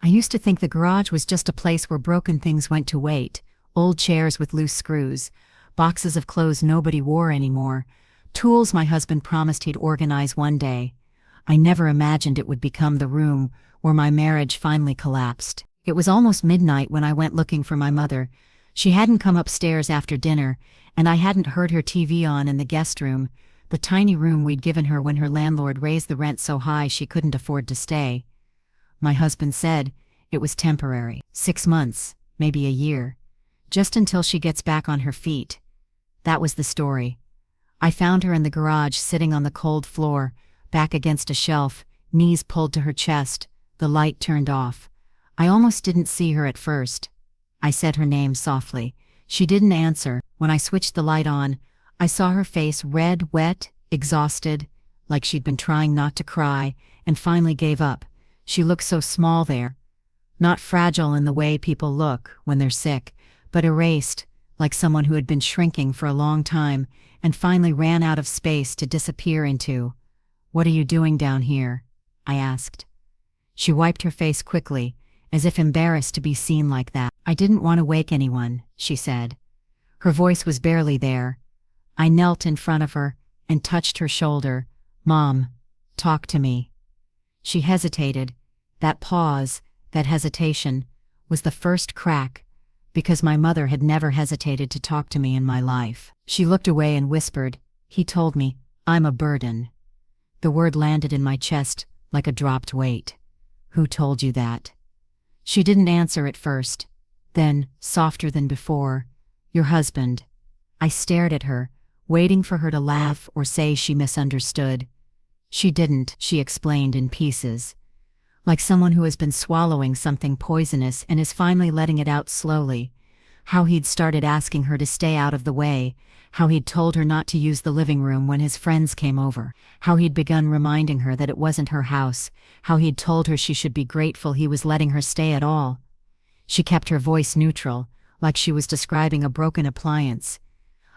I used to think the garage was just a place where broken things went to wait, old chairs with loose screws, boxes of clothes nobody wore anymore, tools my husband promised he'd organize one day. I never imagined it would become the room where my marriage finally collapsed. It was almost midnight when I went looking for my mother. She hadn't come upstairs after dinner, and I hadn't heard her TV on in the guest room, the tiny room we'd given her when her landlord raised the rent so high she couldn't afford to stay. My husband said it was temporary, 6 months, maybe a year, just until she gets back on her feet. That was the story. I found her in the garage sitting on the cold floor, back against a shelf, knees pulled to her chest, the light turned off. I almost didn't see her at first. I said her name softly. She didn't answer. When I switched the light on, I saw her face red, wet, exhausted, like she'd been trying not to cry, and finally gave up. She looked so small there. Not fragile in the way people look when they're sick, but erased, like someone who had been shrinking for a long time and finally ran out of space to disappear into. "What are you doing down here?" I asked. She wiped her face quickly, as if embarrassed to be seen like that. "I didn't want to wake anyone," she said. Her voice was barely there. I knelt in front of her and touched her shoulder. "Mom, talk to me." She hesitated. That pause, that hesitation, was the first crack, because my mother had never hesitated to talk to me in my life. She looked away and whispered, "He told me I'm a burden." The word landed in my chest like a dropped weight. "Who told you that?" She didn't answer at first. Then, softer than before, "Your husband." I stared at her, waiting for her to laugh or say she misunderstood. She didn't, she explained in pieces. Like someone who has been swallowing something poisonous and is finally letting it out slowly. How he'd started asking her to stay out of the way, how he'd told her not to use the living room when his friends came over, how he'd begun reminding her that it wasn't her house, how he'd told her she should be grateful he was letting her stay at all. She kept her voice neutral, like she was describing a broken appliance.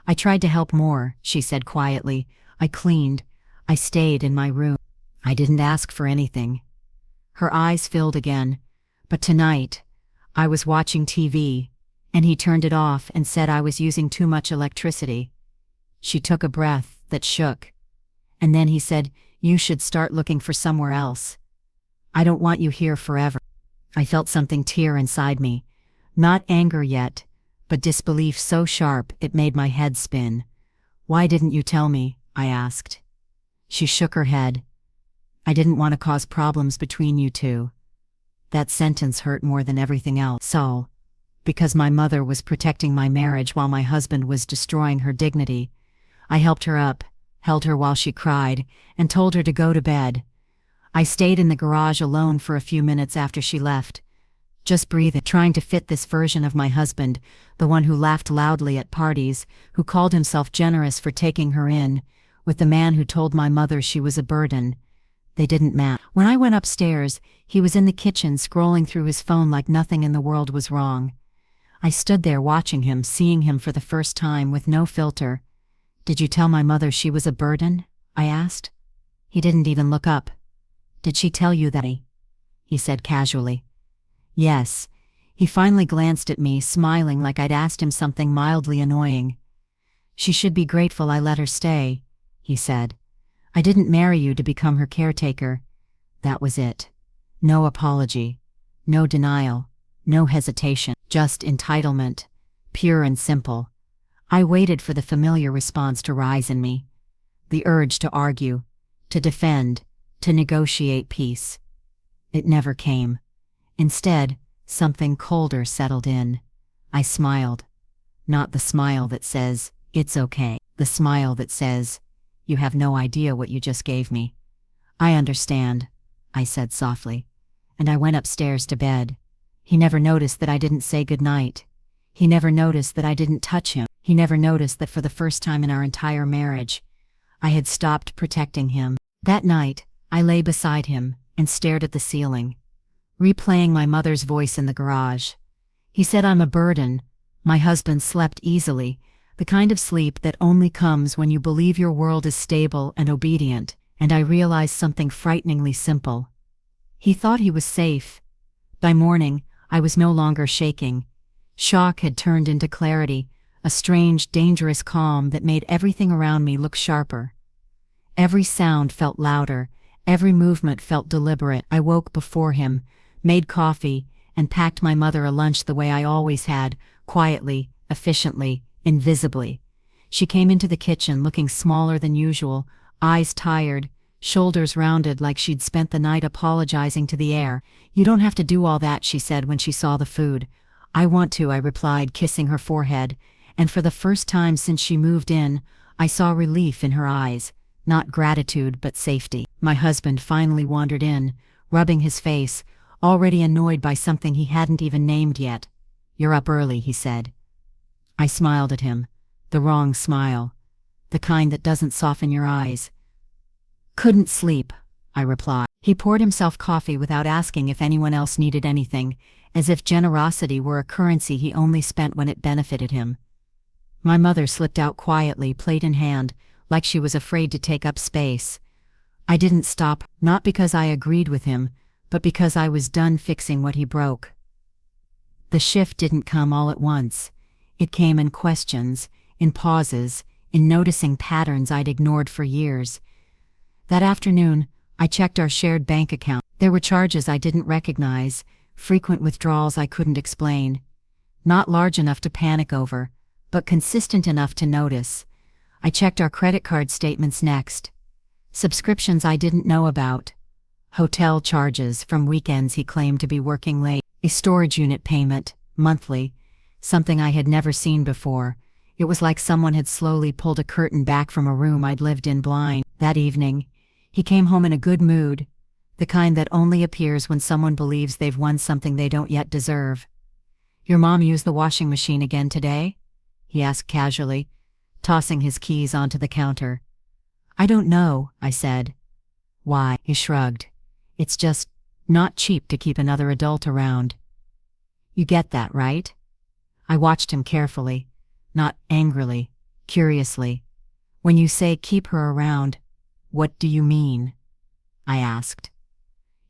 "I tried to help more," she said quietly. "I cleaned. I stayed in my room. I didn't ask for anything." Her eyes filled again. "But tonight, I was watching TV, and he turned it off and said I was using too much electricity." She took a breath that shook. "And then he said, you should start looking for somewhere else. I don't want you here forever." I felt something tear inside me. Not anger yet, but disbelief so sharp it made my head spin. "Why didn't you tell me?" I asked. She shook her head. "I didn't want to cause problems between you two." That sentence hurt more than everything else. So, because my mother was protecting my marriage while my husband was destroying her dignity, I helped her up, held her while she cried, and told her to go to bed. I stayed in the garage alone for a few minutes after she left, just breathing, trying to fit this version of my husband, the one who laughed loudly at parties, who called himself generous for taking her in, with the man who told my mother she was a burden. They didn't match. When I went upstairs, he was in the kitchen scrolling through his phone like nothing in the world was wrong. I stood there watching him, seeing him for the first time with no filter. "Did you tell my mother she was a burden?" I asked. He didn't even look up. "Did she tell you that?" He said casually. "Yes." He finally glanced at me, smiling like I'd asked him something mildly annoying. "She should be grateful I let her stay," he said. "I didn't marry you to become her caretaker." That was it. No apology. No denial. No hesitation. Just entitlement. Pure and simple. I waited for the familiar response to rise in me. The urge to argue, to defend, to negotiate peace. It never came. Instead, something colder settled in. I smiled. Not the smile that says, "It's okay." The smile that says, "You have no idea what you just gave me." "I understand," I said softly, and I went upstairs to bed. He never noticed that I didn't say goodnight. He never noticed that I didn't touch him. He never noticed that for the first time in our entire marriage, I had stopped protecting him. That night, I lay beside him and stared at the ceiling, replaying my mother's voice in the garage. He said I'm a burden. My husband slept easily, the kind of sleep that only comes when you believe your world is stable and obedient, and I realized something frighteningly simple. He thought he was safe, By morning, I was no longer shaking. Shock had turned into clarity, a strange, dangerous calm that made everything around me look sharper. Every sound felt louder, every movement felt deliberate. I woke before him, made coffee, and packed my mother a lunch the way I always had, quietly, efficiently, invisibly. She came into the kitchen looking smaller than usual, eyes tired, shoulders rounded like she'd spent the night apologizing to the air. "You don't have to do all that," she said when she saw the food. "I want to," I replied, kissing her forehead, and for the first time since she moved in, I saw relief in her eyes, not gratitude but safety. My husband finally wandered in, rubbing his face, already annoyed by something he hadn't even named yet. "You're up early," he said. I smiled at him, the wrong smile, the kind that doesn't soften your eyes. "Couldn't sleep," I replied. He poured himself coffee without asking if anyone else needed anything, as if generosity were a currency he only spent when it benefited him. My mother slipped out quietly, plate in hand, like she was afraid to take up space. I didn't stop, not because I agreed with him, but because I was done fixing what he broke. The shift didn't come all at once. It came in questions, in pauses, in noticing patterns I'd ignored for years. That afternoon, I checked our shared bank account. There were charges I didn't recognize, frequent withdrawals I couldn't explain. Not large enough to panic over, but consistent enough to notice. I checked our credit card statements next. Subscriptions I didn't know about. Hotel charges from weekends he claimed to be working late. A storage unit payment, monthly, something I had never seen before. It was like someone had slowly pulled a curtain back from a room I'd lived in blind. That evening, he came home in a good mood, the kind that only appears when someone believes they've won something they don't yet deserve. "Your mom used the washing machine again today?" he asked casually, tossing his keys onto the counter. "I don't know," I said. "Why?" He shrugged. "It's just not cheap to keep another adult around." "You get that, right?" I watched him carefully, not angrily, curiously. "When you say keep her around, what do you mean?" I asked.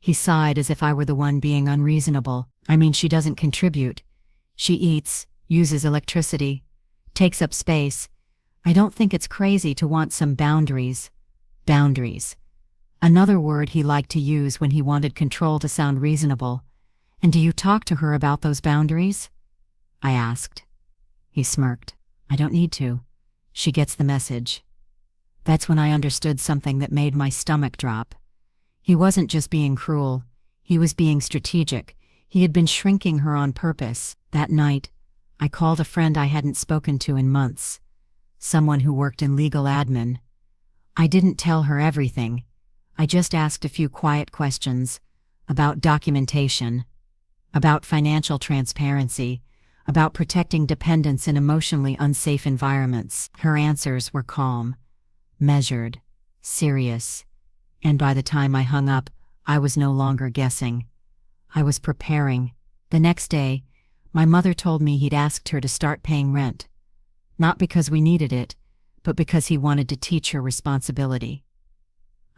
He sighed as if I were the one being unreasonable. "I mean, she doesn't contribute. She eats, uses electricity, takes up space. I don't think it's crazy to want some boundaries." Boundaries. Another word he liked to use when he wanted control to sound reasonable. "And do you talk to her about those boundaries?" I asked. He smirked. "I don't need to. She gets the message." That's when I understood something that made my stomach drop. He wasn't just being cruel. He was being strategic. He had been shrinking her on purpose. That night, I called a friend I hadn't spoken to in months. Someone who worked in legal admin. I didn't tell her everything. I just asked a few quiet questions about documentation, about financial transparency, about protecting dependents in emotionally unsafe environments. Her answers were calm, measured, serious, and by the time I hung up, I was no longer guessing. I was preparing. The next day, my mother told me he'd asked her to start paying rent. Not because we needed it, but because he wanted to teach her responsibility.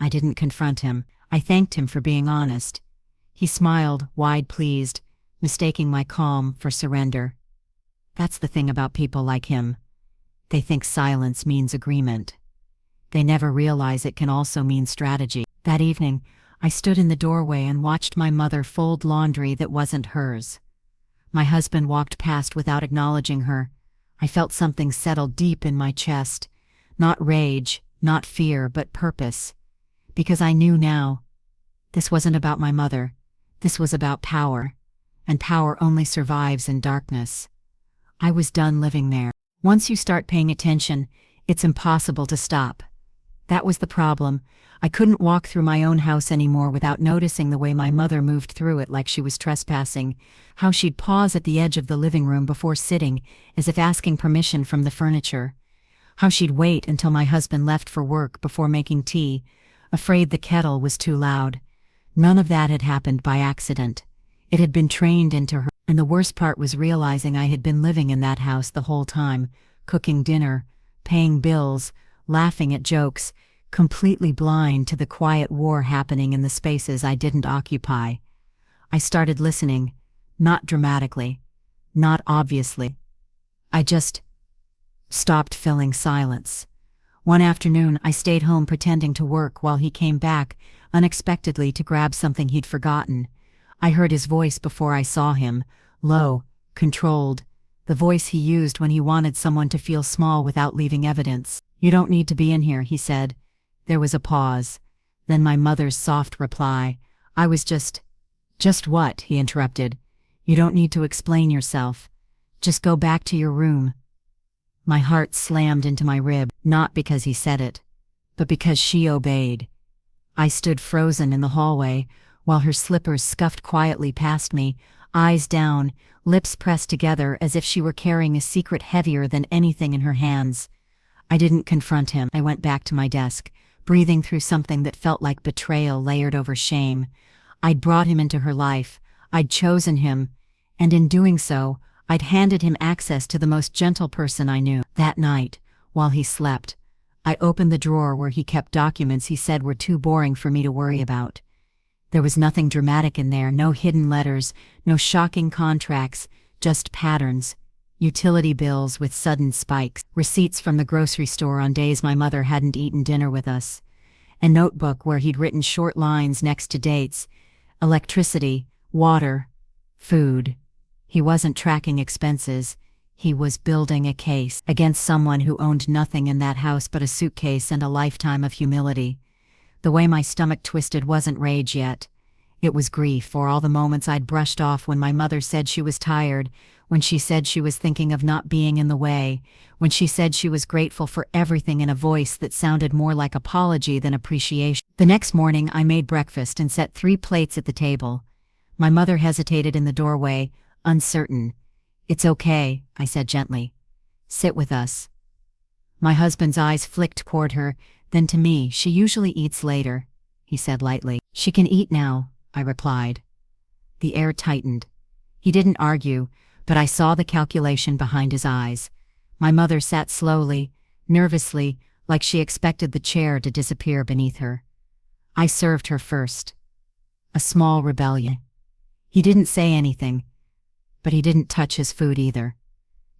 I didn't confront him. I thanked him for being honest. He smiled, wide-pleased, mistaking my calm for surrender. That's the thing about people like him. They think silence means agreement. They never realize it can also mean strategy. That evening, I stood in the doorway and watched my mother fold laundry that wasn't hers. My husband walked past without acknowledging her. I felt something settle deep in my chest. Not rage, not fear, but purpose. Because I knew now. This wasn't about my mother. This was about power. And power only survives in darkness. I was done living there. Once you start paying attention, it's impossible to stop. That was the problem. I couldn't walk through my own house anymore without noticing the way my mother moved through it like she was trespassing, how she'd pause at the edge of the living room before sitting, as if asking permission from the furniture, how she'd wait until my husband left for work before making tea, afraid the kettle was too loud. None of that had happened by accident. It had been trained into her, and the worst part was realizing I had been living in that house the whole time, cooking dinner, paying bills, laughing at jokes, completely blind to the quiet war happening in the spaces I didn't occupy. I started listening, not dramatically, not obviously. I just stopped filling silence. One afternoon, I stayed home pretending to work while he came back unexpectedly to grab something he'd forgotten. I heard his voice before I saw him, low, controlled, the voice he used when he wanted someone to feel small without leaving evidence. "You don't need to be in here," he said. There was a pause. Then my mother's soft reply. "I was just what?" he interrupted. "You don't need to explain yourself. Just go back to your room." My heart slammed into my rib, not because he said it, but because she obeyed. I stood frozen in the hallway, while her slippers scuffed quietly past me, eyes down, lips pressed together as if she were carrying a secret heavier than anything in her hands. I didn't confront him. I went back to my desk, breathing through something that felt like betrayal layered over shame. I'd brought him into her life, I'd chosen him, and in doing so, I'd handed him access to the most gentle person I knew. That night, while he slept, I opened the drawer where he kept documents he said were too boring for me to worry about. There was nothing dramatic in there, no hidden letters, no shocking contracts, just patterns. Utility bills with sudden spikes, receipts from the grocery store on days my mother hadn't eaten dinner with us, a notebook where he'd written short lines next to dates, electricity, water, food. He wasn't tracking expenses. He was building a case against someone who owned nothing in that house but a suitcase and a lifetime of humility. The way my stomach twisted wasn't rage yet. It was grief for all the moments I'd brushed off when my mother said she was tired, when she said she was thinking of not being in the way, when she said she was grateful for everything in a voice that sounded more like apology than appreciation. The next morning, I made breakfast and set 3 plates at the table. My mother hesitated in the doorway, uncertain. "It's okay," I said gently. "Sit with us." My husband's eyes flicked toward her, then to me. "She usually eats later," he said lightly. "She can eat now," I replied. The air tightened. He didn't argue, but I saw the calculation behind his eyes. My mother sat slowly, nervously, like she expected the chair to disappear beneath her. I served her first. A small rebellion. He didn't say anything, but he didn't touch his food either.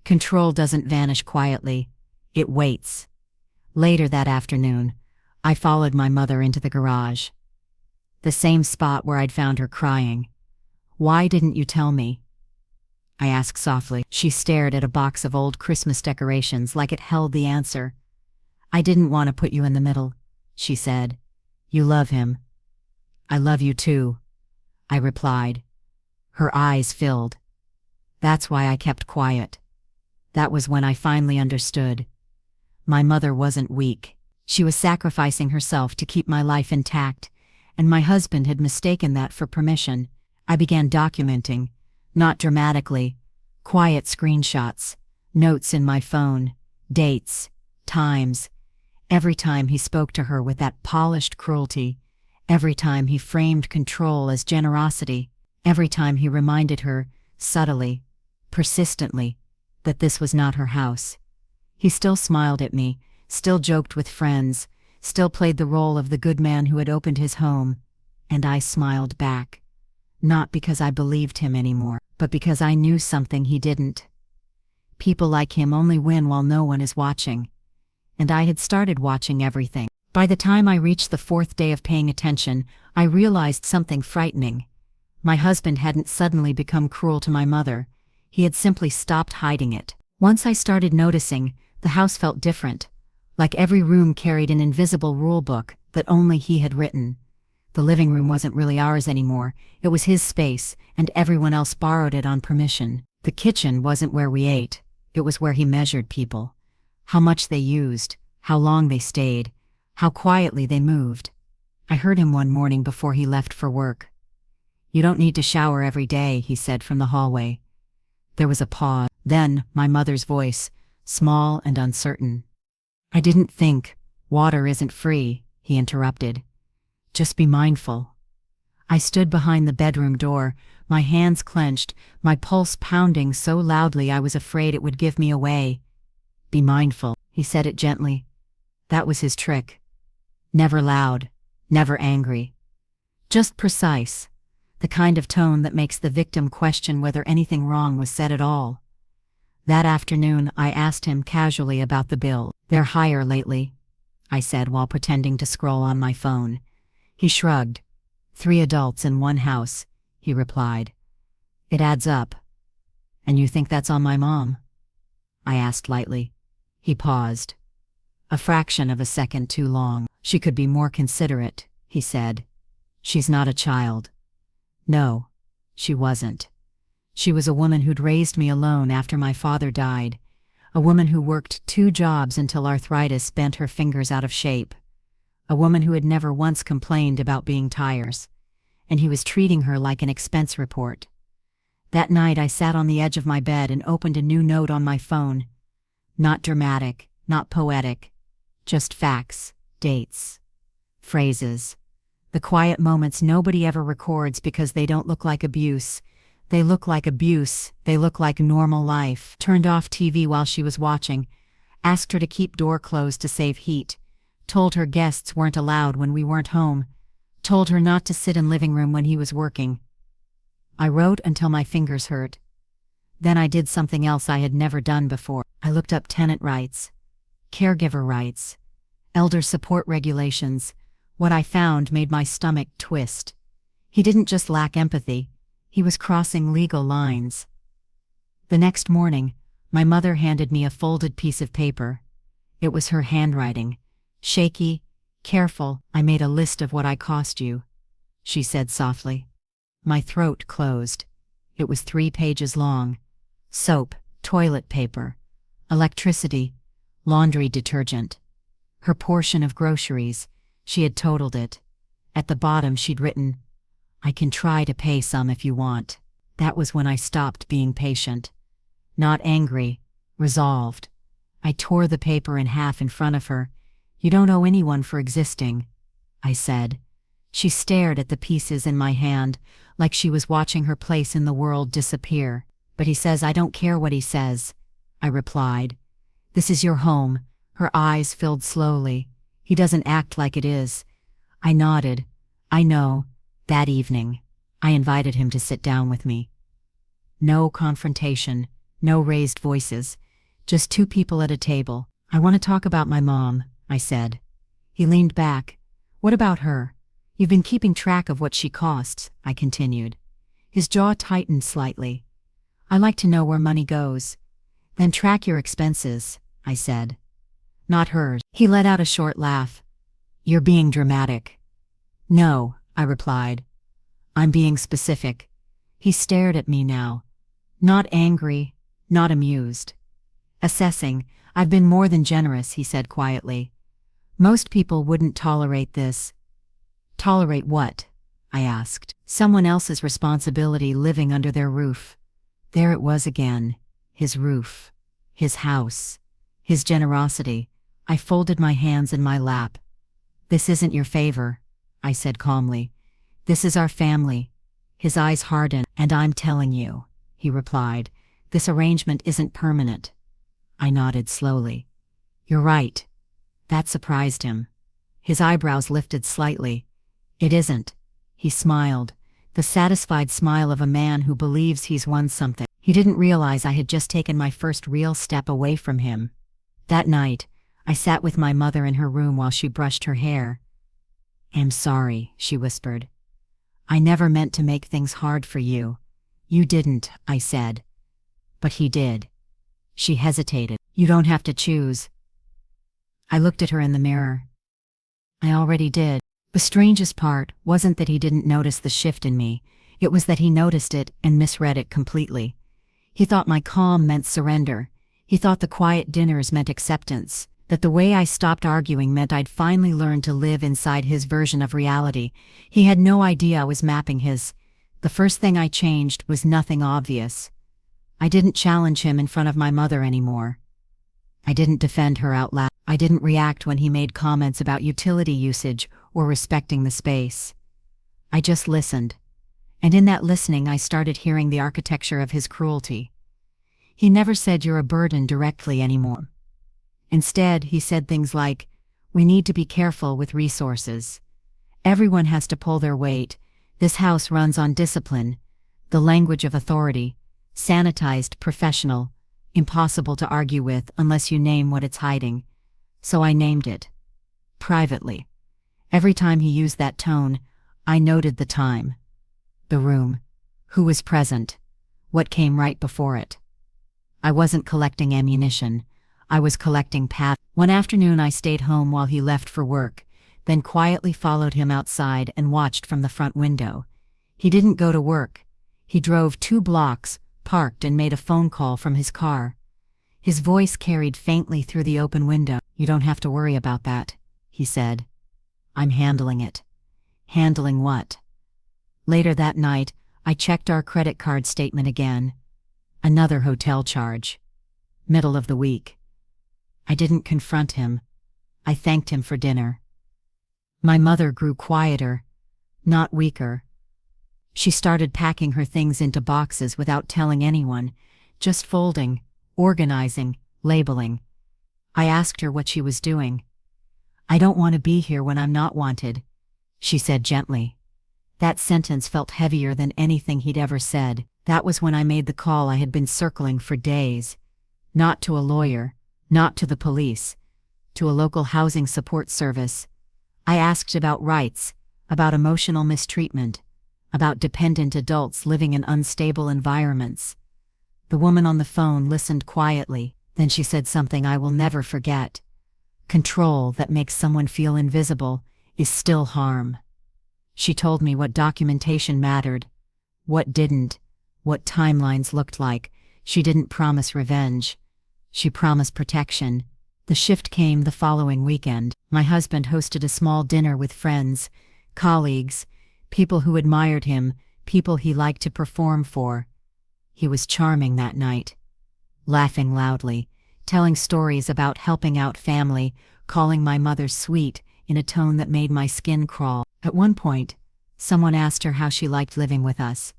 Control doesn't vanish quietly. It waits. Later that afternoon, I followed my mother into the garage. The same spot where I'd found her crying. "Why didn't you tell me?" I asked softly. She stared at a box of old Christmas decorations like it held the answer. "I didn't want to put you in the middle," she said. "You love him." "I love you too," I replied. Her eyes filled. That's why I kept quiet. That was when I finally understood. My mother wasn't weak. She was sacrificing herself to keep my life intact, and my husband had mistaken that for permission. I began documenting, not dramatically, quiet screenshots, notes in my phone, dates, times. Every time he spoke to her with that polished cruelty, every time he framed control as generosity, every time he reminded her, subtly, persistently, that this was not her house. He still smiled at me, still joked with friends, still played the role of the good man who had opened his home, and I smiled back. Not because I believed him anymore, but because I knew something he didn't. People like him only win while no one is watching. And I had started watching everything. By the time I reached the 4th day of paying attention, I realized something frightening. My husband hadn't suddenly become cruel to my mother. He had simply stopped hiding it. Once I started noticing, the house felt different, like every room carried an invisible rule book that only he had written. The living room wasn't really ours anymore. It was his space, and everyone else borrowed it on permission. The kitchen wasn't where we ate. It was where he measured people. How much they used, how long they stayed, how quietly they moved. I heard him one morning before he left for work. "You don't need to shower every day," he said from the hallway. There was a pause. Then, my mother's voice, small and uncertain. "I didn't think. Water isn't free," he interrupted. "Just be mindful." I stood behind the bedroom door, my hands clenched, my pulse pounding so loudly I was afraid it would give me away. "Be mindful," he said it gently. That was his trick. Never loud, never angry. Just precise. the kind of tone that makes the victim question whether anything wrong was said at all. That afternoon, I asked him casually about the bill. "They're higher lately," I said while pretending to scroll on my phone. He shrugged. "3 adults in one house," he replied. "It adds up." "And you think that's on my mom?" I asked lightly. He paused. A fraction of a second too long. "She could be more considerate," he said. "She's not a child." No, she wasn't. She was a woman who'd raised me alone after my father died. A woman who worked 2 jobs until arthritis bent her fingers out of shape. A woman who had never once complained about being tired. And he was treating her like an expense report. That night I sat on the edge of my bed and opened a new note on my phone. Not dramatic, not poetic. Just facts, dates, phrases. The quiet moments nobody ever records because they don't look like abuse. They look like abuse, they look like normal life. Turned off TV while she was watching. Asked her to keep door closed to save heat. Told her guests weren't allowed when we weren't home. Told her not to sit in living room when he was working. I wrote until my fingers hurt. Then I did something else I had never done before. I looked up tenant rights, caregiver rights, elder support regulations. What I found made my stomach twist. He didn't just lack empathy, he was crossing legal lines. The next morning, my mother handed me a folded piece of paper. It was her handwriting. Shaky, careful. "I made a list of what I cost you," she said softly. My throat closed. It was 3 pages long. Soap, toilet paper, electricity, laundry detergent. Her portion of groceries. She had totaled it. At the bottom she'd written, "I can try to pay some if you want." That was when I stopped being patient. Not angry, resolved. I tore the paper in half in front of her. "You don't owe anyone for existing," I said. She stared at the pieces in my hand, like she was watching her place in the world disappear. "But he says I don't care what he says," I replied. "This is your home." Her eyes filled slowly. "He doesn't act like it is." I nodded. "I know." That evening, I invited him to sit down with me. No confrontation, no raised voices, just 2 people at a table. "I want to talk about my mom," I said. He leaned back. "What about her? You've been keeping track of what she costs," I continued. His jaw tightened slightly. "I like to know where money goes." "Then track your expenses," I said. "Not hers." He let out a short laugh. "You're being dramatic." "No," I replied. "I'm being specific." He stared at me now. Not angry, not amused. Assessing. "I've been more than generous," he said quietly. "Most people wouldn't tolerate this." "Tolerate what?" I asked. "Someone else's responsibility living under their roof." There it was again. His roof. His house. His generosity. I folded my hands in my lap. "This isn't your favor," I said calmly. "This is our family." His eyes hardened. "And I'm telling you," he replied, "this arrangement isn't permanent." I nodded slowly. "You're right." That surprised him. His eyebrows lifted slightly. "It isn't." He smiled, the satisfied smile of a man who believes he's won something. He didn't realize I had just taken my first real step away from him. That night, I sat with my mother in her room while she brushed her hair. "I'm sorry," she whispered. "I never meant to make things hard for you." "You didn't," I said. "But he did." She hesitated. "You don't have to choose." I looked at her in the mirror. I already did. The strangest part wasn't that he didn't notice the shift in me. It was that he noticed it and misread it completely. He thought my calm meant surrender. He thought the quiet dinners meant acceptance. That the way I stopped arguing meant I'd finally learned to live inside his version of reality. He had no idea I was mapping his. The first thing I changed was nothing obvious. I didn't challenge him in front of my mother anymore. I didn't defend her out loud. I didn't react when he made comments about utility usage or respecting the space. I just listened. And in that listening I started hearing the architecture of his cruelty. He never said "you're a burden" directly anymore. Instead, he said things like, "We need to be careful with resources. Everyone has to pull their weight. This house runs on discipline, the language of authority, sanitized, professional, impossible to argue with unless you name what it's hiding. So I named it. Privately. Every time he used that tone, I noted the time. The room. Who was present. What came right before it. I wasn't collecting ammunition. I was collecting patterns. One afternoon I stayed home while he left for work, then quietly followed him outside and watched from the front window. He didn't go to work. He drove 2 blocks, parked and made a phone call from his car. His voice carried faintly through the open window. "You don't have to worry about that," he said. "I'm handling it." Handling what? Later that night, I checked our credit card statement again. Another hotel charge. Middle of the week. I didn't confront him. I thanked him for dinner. My mother grew quieter, not weaker. She started packing her things into boxes without telling anyone, just folding, organizing, labeling. I asked her what she was doing. "I don't want to be here when I'm not wanted," she said gently. That sentence felt heavier than anything he'd ever said. That was when I made the call I had been circling for days. Not to a lawyer, not to the police, to a local housing support service. I asked about rights, about emotional mistreatment, about dependent adults living in unstable environments. The woman on the phone listened quietly, then she said something I will never forget. Control that makes someone feel invisible is still harm. She told me what documentation mattered, what didn't, what timelines looked like. She didn't promise revenge. She promised protection. The shift came the following weekend. My husband hosted a small dinner with friends, colleagues, people who admired him, people he liked to perform for. He was charming that night, laughing loudly, telling stories about helping out family, calling my mother sweet in a tone that made my skin crawl. At one point, someone asked her how she liked living with us.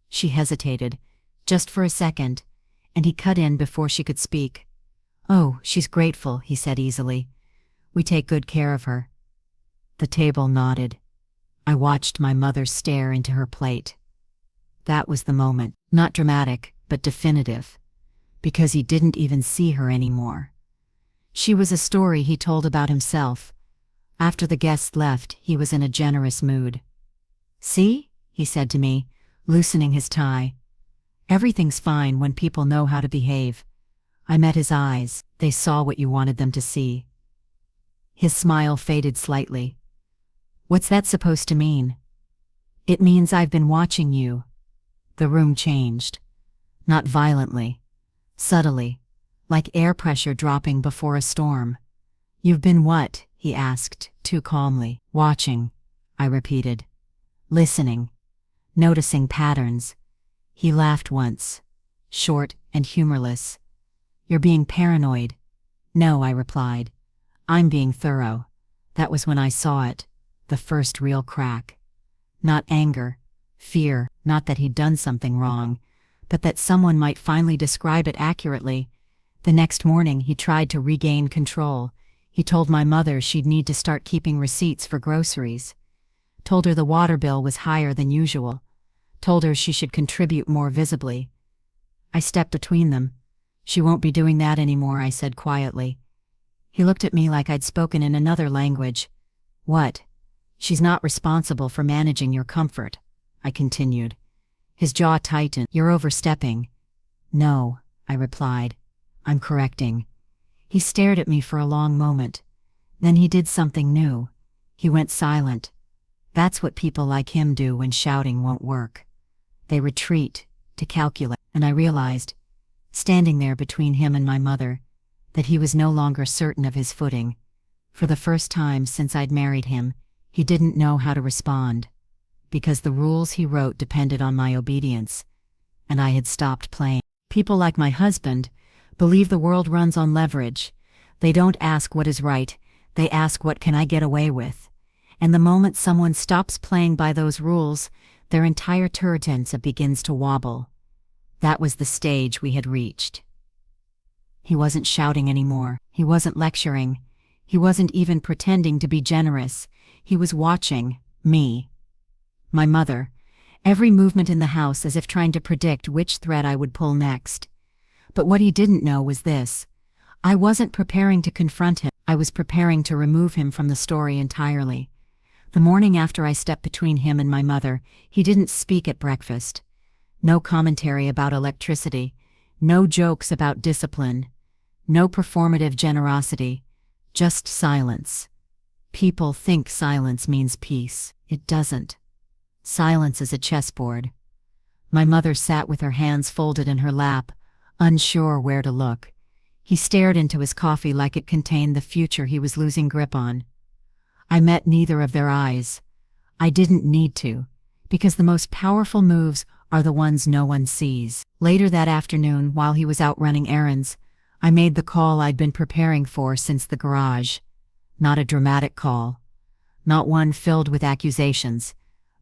She hesitated, just for a second, and he cut in before she could speak. "Oh, she's grateful," he said easily. "We take good care of her." The table nodded. I watched my mother stare into her plate. That was the moment, not dramatic, but definitive, because he didn't even see her anymore. She was a story he told about himself. After the guests left, he was in a generous mood. "See?" he said to me, loosening his tie. "Everything's fine when people know how to behave." I met his eyes. They saw what you wanted them to see. His smile faded slightly. "What's that supposed to mean?" "It means I've been watching you." The room changed. Not violently. Subtly. Like air pressure dropping before a storm. "You've been what?" he asked, too calmly. "Watching," I repeated. "Listening. Noticing patterns." He laughed once. Short and humorless. "You're being paranoid." "No," I replied. "I'm being thorough." That was when I saw it. The first real crack. Not anger. Fear. Not that he'd done something wrong, but that someone might finally describe it accurately. The next morning he tried to regain control. He told my mother she'd need to start keeping receipts for groceries. Told her the water bill was higher than usual. Told her she should contribute more visibly. I stepped between them. "She won't be doing that anymore," I said quietly. He looked at me like I'd spoken in another language. "What?" "She's not responsible for managing your comfort," I continued. His jaw tightened. "You're overstepping." "No," I replied. "I'm correcting." He stared at me for a long moment. Then he did something new. He went silent. That's what people like him do when shouting won't work. They retreat, to calculate. And I realized, standing there between him and my mother, that he was no longer certain of his footing. For the first time since I'd married him, he didn't know how to respond. Because the rules he wrote depended on my obedience, and I had stopped playing. People like my husband believe the world runs on leverage. They don't ask what is right, they ask what can I get away with. And the moment someone stops playing by those rules, their entire turretensa begins to wobble. That was the stage we had reached. He wasn't shouting anymore. He wasn't lecturing. He wasn't even pretending to be generous. He was watching me. My mother, every movement in the house as if trying to predict which thread I would pull next. But what he didn't know was this. I wasn't preparing to confront him, I was preparing to remove him from the story entirely. The morning after I stepped between him and my mother, he didn't speak at breakfast. No commentary about electricity, no jokes about discipline, no performative generosity, just silence. People think silence means peace. It doesn't. Silence is a chessboard. My mother sat with her hands folded in her lap, unsure where to look. He stared into his coffee like it contained the future he was losing grip on. I met neither of their eyes. I didn't need to, because the most powerful moves are the ones no one sees. Later that afternoon, while he was out running errands, I made the call I'd been preparing for since the garage. Not a dramatic call. Not one filled with accusations.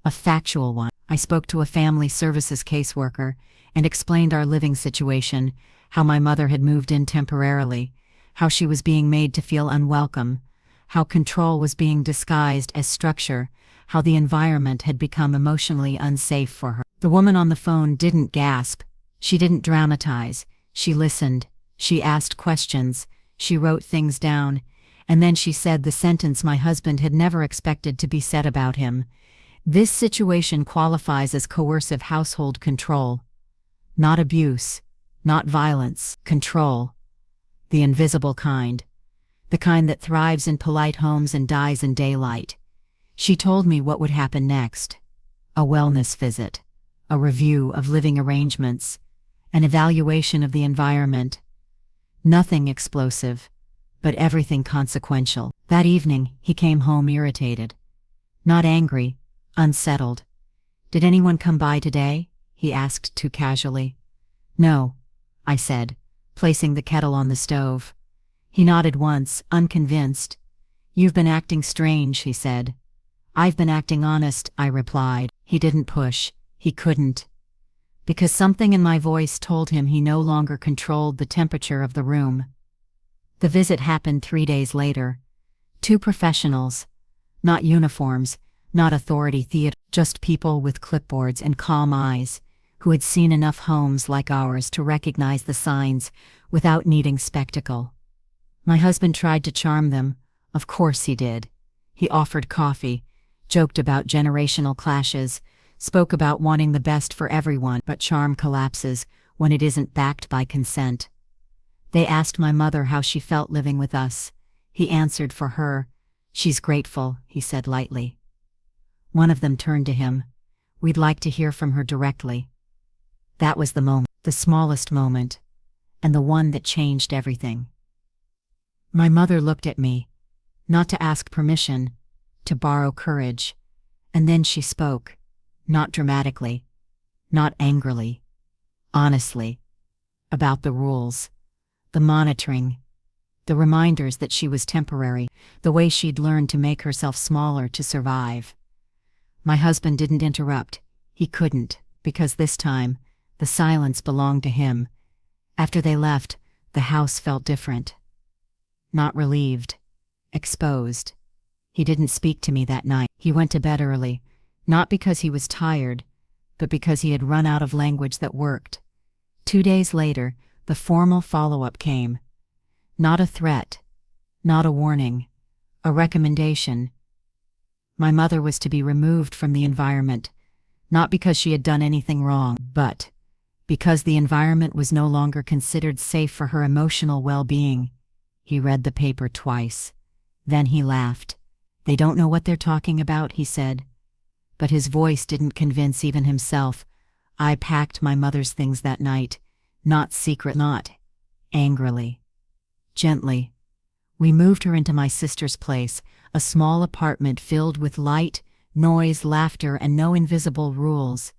A factual one. I spoke to a family services caseworker and explained our living situation, how my mother had moved in temporarily, how she was being made to feel unwelcome, how control was being disguised as structure, how the environment had become emotionally unsafe for her. The woman on the phone didn't gasp. She didn't dramatize. She listened. She asked questions. She wrote things down. And then she said the sentence my husband had never expected to be said about him. This situation qualifies as coercive household control. Not abuse. Not violence. Control. The invisible kind. The kind that thrives in polite homes and dies in daylight. She told me what would happen next. A wellness visit. A review of living arrangements. An evaluation of the environment. Nothing explosive, but everything consequential. That evening, he came home irritated. Not angry, unsettled. "Did anyone come by today?" he asked too casually. "No," I said, placing the kettle on the stove. He nodded once, unconvinced. "You've been acting strange," he said. "I've been acting honest," I replied. He didn't push. He couldn't. Because something in my voice told him he no longer controlled the temperature of the room. The visit happened 3 days later. 2 professionals. Not uniforms, not authority theater, just people with clipboards and calm eyes, who had seen enough homes like ours to recognize the signs without needing spectacle. My husband tried to charm them. Of course he did. He offered coffee, joked about generational clashes, spoke about wanting the best for everyone, but charm collapses when it isn't backed by consent. They asked my mother how she felt living with us. He answered for her. "She's grateful," he said lightly. One of them turned to him. "We'd like to hear from her directly." That was the moment, the smallest moment, and the one that changed everything. My mother looked at me, not to ask permission, to borrow courage, and then she spoke. Not dramatically, not angrily, honestly, about the rules, the monitoring, the reminders that she was temporary, the way she'd learned to make herself smaller to survive. My husband didn't interrupt. He couldn't, because this time, the silence belonged to him. After they left, the house felt different. Not relieved, exposed. He didn't speak to me that night. He went to bed early. Not because he was tired, but because he had run out of language that worked. 2 days later, the formal follow-up came. Not a threat, not a warning, a recommendation. My mother was to be removed from the environment, not because she had done anything wrong, but because the environment was no longer considered safe for her emotional well-being. He read the paper twice. Then he laughed. "They don't know what they're talking about," he said. But his voice didn't convince even himself. I packed my mother's things that night, not secret, not angrily, gently. We moved her into my sister's place, a small apartment filled with light, noise, laughter, and no invisible rules.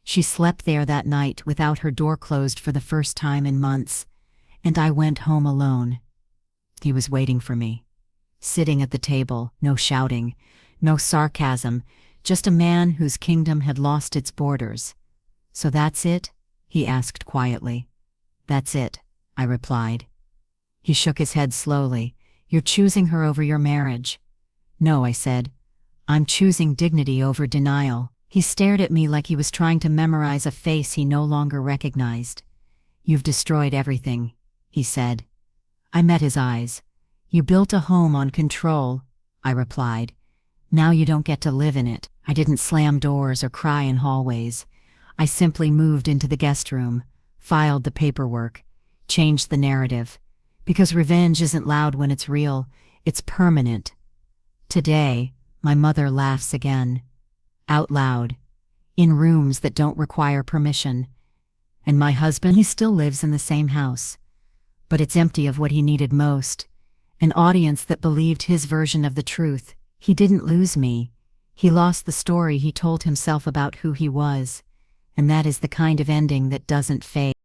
She slept there that night without her door closed for the first time in months, and I went home alone. He was waiting for me, sitting at the table, no shouting, no sarcasm, just a man whose kingdom had lost its borders. "So that's it?" he asked quietly. "That's it," I replied. He shook his head slowly. "You're choosing her over your marriage." "No," I said. "I'm choosing dignity over denial." He stared at me like he was trying to memorize a face he no longer recognized. "You've destroyed everything," he said. I met his eyes. "You built a home on control," I replied. "Now you don't get to live in it." I didn't slam doors or cry in hallways. I simply moved into the guest room, filed the paperwork, changed the narrative. Because revenge isn't loud when it's real, it's permanent. Today, my mother laughs again. Out loud. In rooms that don't require permission. And my husband, he still lives in the same house. But it's empty of what he needed most. An audience that believed his version of the truth. He didn't lose me. He lost the story he told himself about who he was. And that is the kind of ending that doesn't fade.